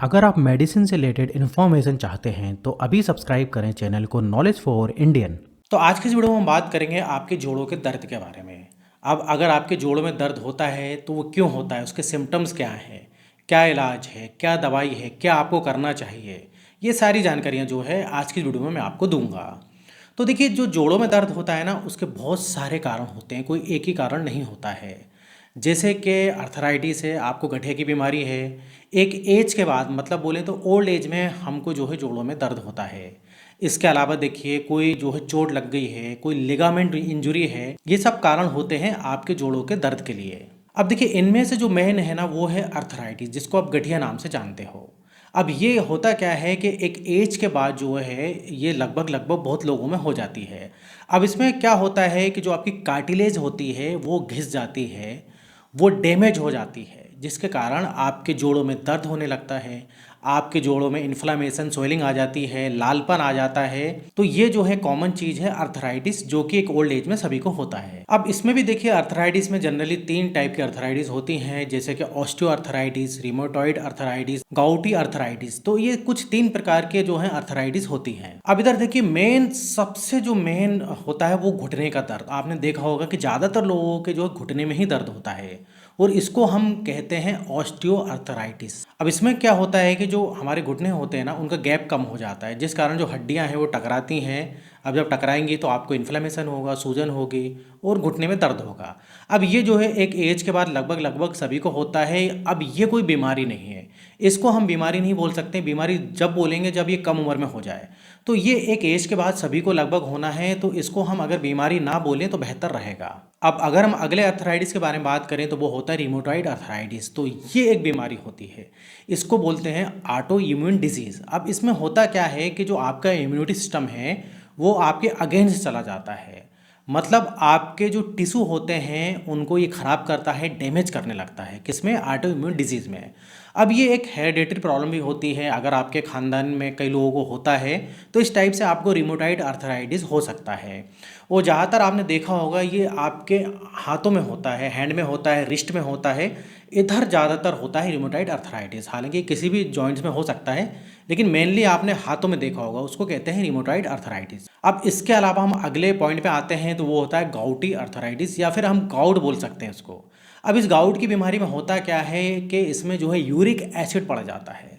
अगर आप मेडिसिन से रिलेटेड इन्फॉर्मेशन चाहते हैं तो अभी सब्सक्राइब करें चैनल को नॉलेज फॉर इंडियन। तो आज की इस वीडियो में हम बात करेंगे आपके जोड़ों के दर्द के बारे में। अब अगर आपके जोड़ों में दर्द होता है तो वो क्यों होता है, उसके सिम्टम्स क्या हैं, क्या इलाज है, क्या दवाई है, क्या आपको करना चाहिए, ये सारी जानकारियाँ जो है आज की वीडियो में मैं आपको दूंगा। तो देखिए, जो जोड़ों में दर्द होता है ना, उसके बहुत सारे कारण होते हैं, कोई एक ही कारण नहीं होता है। जैसे कि अर्थराइटिस है, आपको गठिया की बीमारी है, एक एज के बाद मतलब बोले तो ओल्ड एज में हमको जो है जोड़ों में दर्द होता है। इसके अलावा देखिए, कोई जो है चोट लग गई है, कोई लिगामेंट इंजुरी है, ये सब कारण होते हैं आपके जोड़ों के दर्द के लिए। अब देखिए, इनमें से जो मेन है ना, वो है अर्थराइटिस, जिसको आप गठिया नाम से जानते हो। अब ये होता क्या है कि एक एज के बाद जो है ये लगभग लगभग बहुत लोगों में हो जाती है। अब इसमें क्या होता है कि जो आपकी कार्टिलेज होती है वो घिस जाती है, वो डैमेज हो जाती है, जिसके कारण आपके जोड़ों में दर्द होने लगता है, आपके जोड़ों में इन्फ्लामेशन स्वेलिंग आ जाती है, लालपन आ जाता है। तो ये जो है कॉमन चीज़ है अर्थराइटिस, जो कि एक ओल्ड एज में सभी को होता है। अब इसमें भी देखिए, अर्थराइटिस में जनरली 3 टाइप की अर्थराइटिस होती हैं, जैसे कि osteoarthritis, rheumatoid arthritis, gouty arthritis. तो ये कुछ 3 प्रकार के जो है अर्थराइटिस होती हैं। अब इधर देखिए, मेन सबसे जो मेन होता है वो घुटने का दर्द। आपने देखा होगा कि ज़्यादातर लोगों के जो घुटने में ही दर्द होता है, और इसको हम कहते हैं ऑस्टियो अर्थराइटिस। अब इसमें क्या होता है कि जो हमारे घुटने होते हैं ना, उनका गैप कम हो जाता है, जिस कारण जो हड्डियां हैं वो टकराती हैं। अब जब टकराएंगी तो आपको इन्फ्लेमेशन होगा, सूजन होगी और घुटने में दर्द होगा। अब ये जो है एक एज के बाद लगभग लगभग सभी को होता है। अब ये कोई बीमारी नहीं है, इसको हम बीमारी नहीं बोल सकते। बीमारी जब बोलेंगे जब ये कम उम्र में हो जाए। तो ये एक एज के बाद सभी को लगभग होना है, तो इसको हम अगर बीमारी ना बोलें तो बेहतर रहेगा। अब अगर हम अगले अर्थराइटिस के बारे में बात करें तो वो होता है रिमोटॉइड अर्थराइटिस। तो ये एक बीमारी होती है, इसको बोलते हैं ऑटो इम्यून डिजीज़। अब इसमें होता क्या है कि जो आपका इम्यूनिटी सिस्टम है वो आपके अगेंस्ट चला जाता है। मतलब आपके जो टिश्यू होते हैं उनको ये ख़राब करता है, डैमेज करने लगता है। किसमें? ऑटो इम्यून डिजीज़ में। अब ये एक हेरिडेटरी प्रॉब्लम भी होती है, अगर आपके ख़ानदान में कई लोगों को होता है तो इस टाइप से आपको रिमोटॉइड अर्थराइटिस हो सकता है। वो ज़्यादातर आपने देखा होगा ये आपके हाथों में होता है, हैंड में होता है, रिस्ट में होता है, इधर ज़्यादातर होता है रिमोटॉइड अर्थराइटिस। हालांकि किसी भी जॉइंट्स में हो सकता है, लेकिन मेनली आपने हाथों में देखा होगा, उसको कहते हैं रिमोटॉइड अर्थराइटिस। अब इसके अलावा हम अगले पॉइंट पे आते हैं, तो वो होता है गाउटी अर्थराइटिस, या फिर हम गाउट बोल सकते हैं इसको। अब इस गाउट की बीमारी में होता क्या है कि इसमें जो है यूरिक एसिड बढ़ जाता है।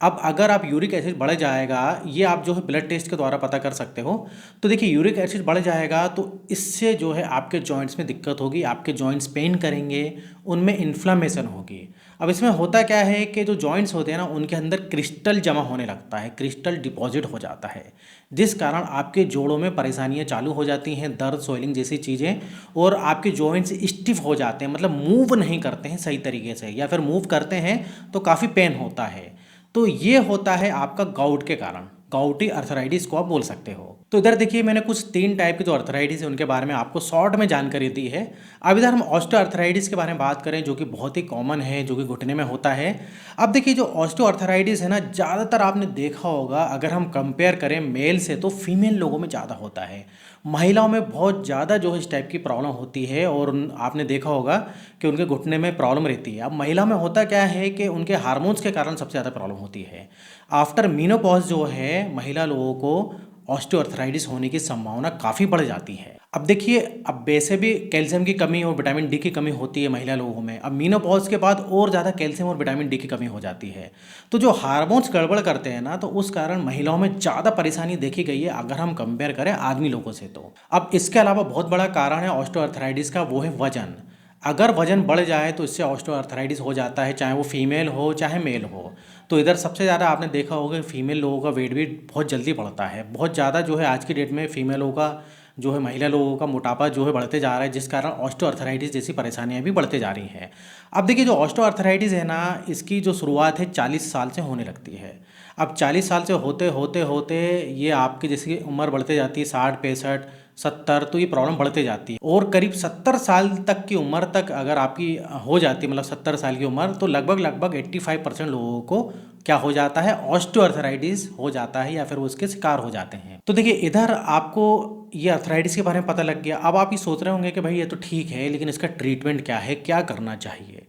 अब अगर आप यूरिक एसिड बढ़ जाएगा, ये आप जो है ब्लड टेस्ट के द्वारा पता कर सकते हो। तो देखिए, यूरिक एसिड बढ़ जाएगा तो इससे जो है आपके जॉइंट्स में दिक्कत होगी, आपके जॉइंट्स पेन करेंगे, उनमें इन्फ्लामेशन होगी। अब इसमें होता क्या है कि जो जॉइंट्स होते हैं ना, उनके अंदर क्रिस्टल जमा होने लगता है, क्रिस्टल डिपॉजिट हो जाता है, जिस कारण आपके जोड़ों में परेशानियां चालू हो जाती हैं, दर्द, स्वेलिंग जैसी चीज़ें। और आपके जॉइंट्स स्टिफ हो जाते हैं, मतलब मूव नहीं करते हैं सही तरीके से, या फिर मूव करते हैं तो काफ़ी पेन होता है। तो ये होता है आपका गाउट के कारण, गाउटी अर्थराइटिस को आप बोल सकते हो। तो इधर देखिए, मैंने कुछ 3 टाइप के जो अर्थराइटिस है उनके बारे में आपको शॉर्ट में जानकारी दी है। अब इधर हम ऑस्टियो अर्थराइटिस के बारे में बात करें, जो कि बहुत ही कॉमन है, जो कि घुटने में होता है। अब देखिए, जो ऑस्टियो अर्थराइटिस है ना, ज़्यादातर आपने देखा होगा, अगर हम कंपेयर करें मेल से तो फीमेल लोगों में ज़्यादा होता है। महिलाओं में बहुत ज़्यादा जो है इस टाइप की प्रॉब्लम होती है, और आपने देखा होगा कि उनके घुटने में प्रॉब्लम रहती है। अब महिला में होता क्या है कि उनके हार्मोन्स के कारण सबसे ज़्यादा प्रॉब्लम होती है। आफ्टर मीनोपॉज जो है महिला लोगों को ऑस्टियोआर्थराइटिस होने की संभावना काफ़ी बढ़ जाती है। अब देखिए, अब वैसे भी कैल्शियम की कमी और विटामिन डी की कमी होती है महिला लोगों में। अब मीनोपॉज के बाद और ज़्यादा कैल्शियम और विटामिन डी की कमी हो जाती है। तो जो हार्मोन्स गड़बड़ करते हैं ना, तो उस कारण महिलाओं में ज़्यादा परेशानी देखी गई है, अगर हम कंपेयर करें आदमी लोगों से तो। अब इसके अलावा बहुत बड़ा कारण है ऑस्टियोआर्थराइटिस का, वो है वजन। अगर वजन बढ़ जाए तो इससे ऑस्टियोआर्थराइटिस हो जाता है, चाहे वो फीमेल हो चाहे मेल हो। तो इधर सबसे ज़्यादा आपने देखा होगा कि फीमेल लोगों का वेट भी बहुत जल्दी बढ़ता है, बहुत ज़्यादा जो है आज की डेट में फीमेलों का जो है, महिला लोगों का मोटापा जो है बढ़ते जा रहा है, जिस कारण ऑस्टियोआर्थराइटिस जैसी परेशानियां भी बढ़ते जा रही हैं। अब देखिए, जो ऑस्टियोआर्थराइटिस है ना, इसकी जो शुरुआत है 40 साल से होने लगती है। अब 40 साल से होते होते होते ये आपकी जैसी उम्र बढ़ते जाती है, 60, 65, 70, तो ये प्रॉब्लम बढ़ते जाती है। और करीब 70 साल तक की उम्र तक अगर आपकी हो जाती है, मतलब 70 साल की उम्र, तो लगभग लगभग 85% लोगों को क्या हो जाता है, ऑस्टियोआर्थराइटिस हो जाता है, या फिर वो उसके शिकार हो जाते हैं। तो देखिए, इधर आपको ये अर्थराइटिस के बारे में पता लग गया। अब आप ये सोच रहे होंगे कि भाई ये तो ठीक है, लेकिन इसका ट्रीटमेंट क्या है, क्या करना चाहिए।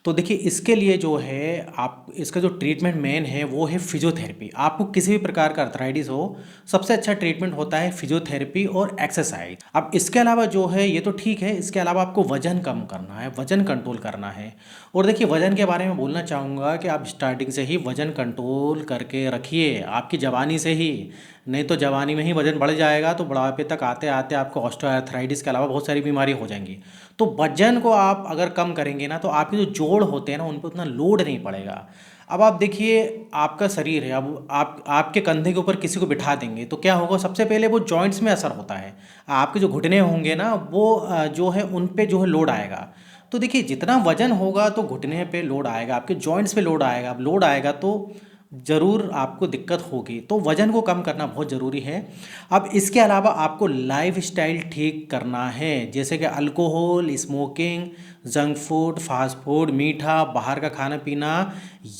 तो देखिए इसके लिए जो है आप इसका जो ट्रीटमेंट मेन है वो है फिजियोथेरेपी। आपको किसी भी प्रकार का अर्थराइटिस हो, सबसे अच्छा ट्रीटमेंट होता है फिजियोथेरेपी और एक्सरसाइज। अब इसके अलावा जो है ये तो ठीक है, इसके अलावा आपको वजन कम करना है, वजन कंट्रोल करना है। और देखिए वजन के बारे में बोलना चाहूँगा कि आप स्टार्टिंग से ही वजन कंट्रोल करके रखिए, आपकी जवानी से ही। नहीं तो जवानी में ही वजन बढ़ जाएगा तो बुढ़ापे तक आते आते आपको ऑस्टियोआर्थराइटिस के अलावा बहुत सारी बीमारी हो जाएंगी। तो वजन को आप अगर कम करेंगे ना तो आपके जो जोड़ होते हैं ना उन पर उतना लोड नहीं पड़ेगा। अब आप देखिए आपका शरीर है, अब आप आपके कंधे के ऊपर किसी को बिठा देंगे तो क्या होगा, सबसे पहले वो जॉइंट्स में असर होता है। आपके जो घुटने होंगे ना वो जो है उन पे जो है लोड आएगा। तो देखिए जितना वजन होगा तो घुटने पे लोड आएगा, आपके जॉइंट्स पे लोड आएगा। अब लोड आएगा तो ज़रूर आपको दिक्कत होगी, तो वज़न को कम करना बहुत ज़रूरी है। अब इसके अलावा आपको लाइफ स्टाइल ठीक करना है, जैसे कि alcohol, smoking, junk food, fast food, मीठा, बाहर का खाना पीना,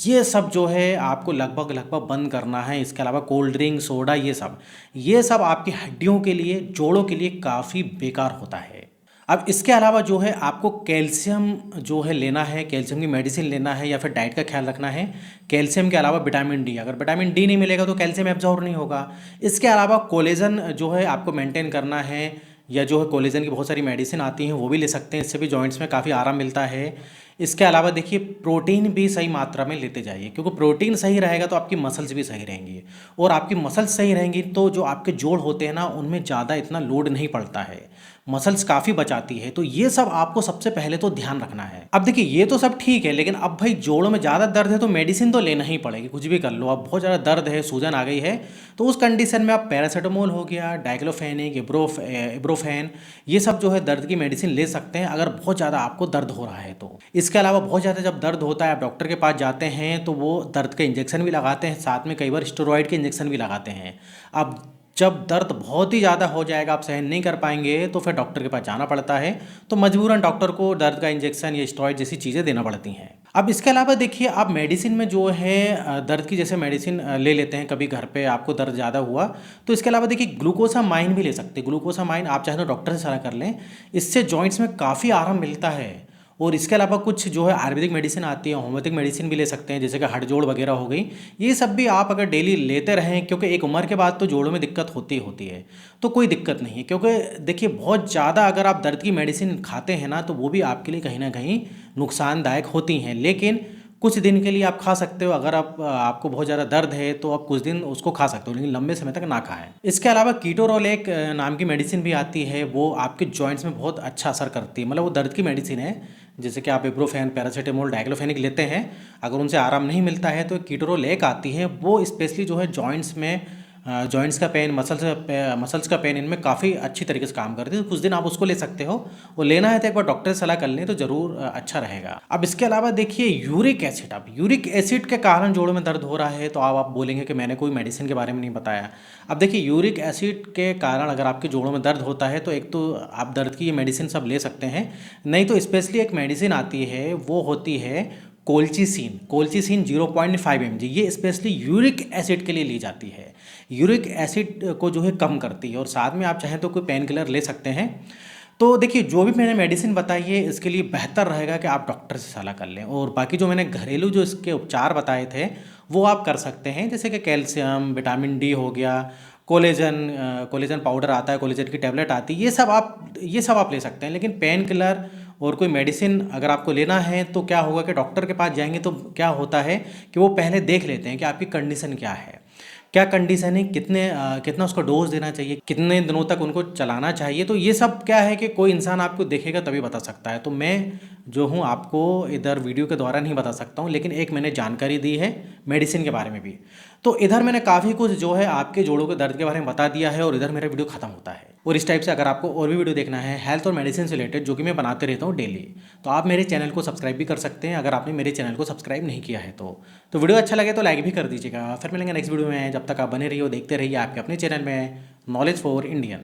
ये सब जो है आपको लगभग लगभग बंद करना है। इसके अलावा कोल्ड ड्रिंक, सोडा, ये सब आपकी हड्डियों के लिए, जोड़ों के लिए काफ़ी बेकार होता है। अब इसके अलावा जो है आपको कैल्शियम जो है लेना है, कैल्शियम की मेडिसिन लेना है या फिर डाइट का ख्याल रखना है। कैल्शियम के अलावा विटामिन डी, अगर विटामिन डी नहीं मिलेगा तो कैल्शियम एब्जॉर्ब नहीं होगा। इसके अलावा कोलेजन जो है आपको मेंटेन करना है, या जो है कोलेजन की बहुत सारी मेडिसिन आती हैं वो भी ले सकते हैं, इससे भी जॉइंट्स में काफ़ी आराम मिलता है। इसके अलावा देखिए प्रोटीन भी सही मात्रा में लेते जाइए, क्योंकि प्रोटीन सही रहेगा तो आपकी मसल्स भी सही रहेंगी, और आपकी मसल्स सही रहेंगी तो जो आपके जोड़ होते हैं ना उनमें ज़्यादा इतना लोड नहीं पड़ता है, मसल्स काफ़ी बचाती है। तो ये सब आपको सबसे पहले तो ध्यान रखना है। अब देखिए ये तो सब ठीक है, लेकिन अब भाई जोड़ों में ज़्यादा दर्द है तो मेडिसिन तो लेना ही पड़ेगी, कुछ भी कर लो। अब बहुत ज़्यादा दर्द है, सूजन आ गई है, तो उस कंडीशन में आप पैरासीटामोल हो गया, डाइक्लोफेनिक, इब्रोफेन, ये सब जो है दर्द की मेडिसिन ले सकते हैं अगर बहुत ज़्यादा आपको दर्द हो रहा है तो। इसके अलावा बहुत ज़्यादा जब दर्द होता है आप डॉक्टर के पास जाते हैं तो वो दर्द के इंजेक्शन भी लगाते हैं, साथ में कई बार स्टेरॉइड के इंजेक्शन भी लगाते हैं। अब जब दर्द बहुत ही ज़्यादा हो जाएगा, आप सहन नहीं कर पाएंगे, तो फिर डॉक्टर के पास जाना पड़ता है, तो मजबूरन डॉक्टर को दर्द का इंजेक्शन या स्टेरॉइड जैसी चीज़ें देना पड़ती हैं। अब इसके अलावा देखिए आप मेडिसिन में जो है दर्द की जैसे मेडिसिन ले लेते हैं, कभी घर पे आपको दर्द ज़्यादा हुआ तो इसके अलावा देखिए ग्लूकोसामाइन भी ले सकते हैं। ग्लूकोसामाइन आप चाहे तो डॉक्टर से सलाह कर लें, इससे जॉइंट्स में काफ़ी आराम मिलता है। और इसके अलावा कुछ जो है आयुर्वेदिक मेडिसिन आती है, होम्योपैथिक मेडिसिन भी ले सकते हैं, जैसे कि हड़जोड़ वगैरह हो गई। ये सब भी आप अगर डेली लेते रहें, क्योंकि एक उम्र के बाद तो जोड़ों में दिक्कत होती ही होती है, तो कोई दिक्कत नहीं है। क्योंकि देखिए बहुत ज़्यादा अगर आप दर्द की मेडिसिन खाते हैं ना तो वो भी आपके लिए कहीं ना कहीं नुकसानदायक होती हैं, लेकिन कुछ दिन के लिए आप खा सकते हो। अगर आपको बहुत ज़्यादा दर्द है तो आप कुछ दिन उसको खा सकते हो, लेकिन लंबे समय तक ना खाएं। इसके अलावा कीटोरोल एक नाम की मेडिसिन भी आती है, वो आपके जॉइंट्स में बहुत अच्छा असर करती है। मतलब वो दर्द की मेडिसिन है, जैसे कि आप इब्रोफेन, पैरासीटामोल, डाइक्लोफेनिक लेते हैं, अगर उनसे आराम नहीं मिलता है तो कीटोरोल एक आती है, वो स्पेशली जो है जॉइंट्स में, जॉइंट्स का पेन, मसल्स का पेन, इनमें काफ़ी अच्छी तरीके से काम करती है। तो कुछ दिन आप उसको ले सकते हो। वो लेना है तो एक बार डॉक्टर से सलाह कर लें तो ज़रूर अच्छा रहेगा। अब इसके अलावा देखिए यूरिक एसिड, अब यूरिक एसिड के कारण जोड़ों में दर्द हो रहा है तो आप बोलेंगे कि मैंने कोई मेडिसिन के बारे में नहीं बताया। अब देखिए यूरिक एसिड के कारण अगर आपके जोड़ों में दर्द होता है तो एक तो आप दर्द की ये मेडिसिन सब ले सकते हैं, नहीं तो स्पेशली एक मेडिसिन आती है, वो होती है कोल्चिसिन 0.5 mg। ये स्पेशली यूरिक एसिड के लिए ली जाती है, यूरिक एसिड को जो है कम करती है, और साथ में आप चाहें तो कोई पेन किलर ले सकते हैं। तो देखिए जो भी मैंने मेडिसिन बताई है इसके लिए बेहतर रहेगा कि आप डॉक्टर से सलाह कर लें, और बाकी जो मैंने घरेलू जो इसके उपचार बताए थे वो आप कर सकते हैं, जैसे कि कैल्शियम, विटामिन डी हो गया, कोलेजन पाउडर आता है, कोलेजन की टैबलेट आती है, ये सब आप ले सकते हैं। लेकिन पेन किलर और कोई मेडिसिन अगर आपको लेना है तो क्या होगा कि डॉक्टर के पास जाएंगे तो क्या होता है कि वो पहले देख लेते हैं कि आपकी कंडीशन क्या है, क्या कंडीशन है, कितना उसको डोज देना चाहिए, कितने दिनों तक उनको चलाना चाहिए। तो ये सब क्या है कि कोई इंसान आपको देखेगा तभी बता सकता है। तो मैं जो हूँ आपको इधर वीडियो के द्वारा नहीं बता सकता हूँ, लेकिन एक मैंने जानकारी दी है मेडिसिन के बारे में भी। तो इधर मैंने काफ़ी कुछ जो है आपके जोड़ों के दर्द के बारे में बता दिया है, और इधर मेरा वीडियो खत्म होता है। और इस टाइप से अगर आपको और भी वीडियो देखना है हेल्थ और मेडिसिन से रिलेटेड, जो कि मैं बनाते रहता हूँ डेली, तो आप मेरे चैनल को सब्सक्राइब भी कर सकते हैं अगर आपने मेरे चैनल को सब्सक्राइब नहीं किया है तो वीडियो अच्छा लगे तो लाइक भी कर दीजिएगा। फिर मिलेंगे नेक्स्ट वीडियो में, जब तक आप बने रहिए, देखते रहिए आपके अपने चैनल में नॉलेज फॉर इंडियन।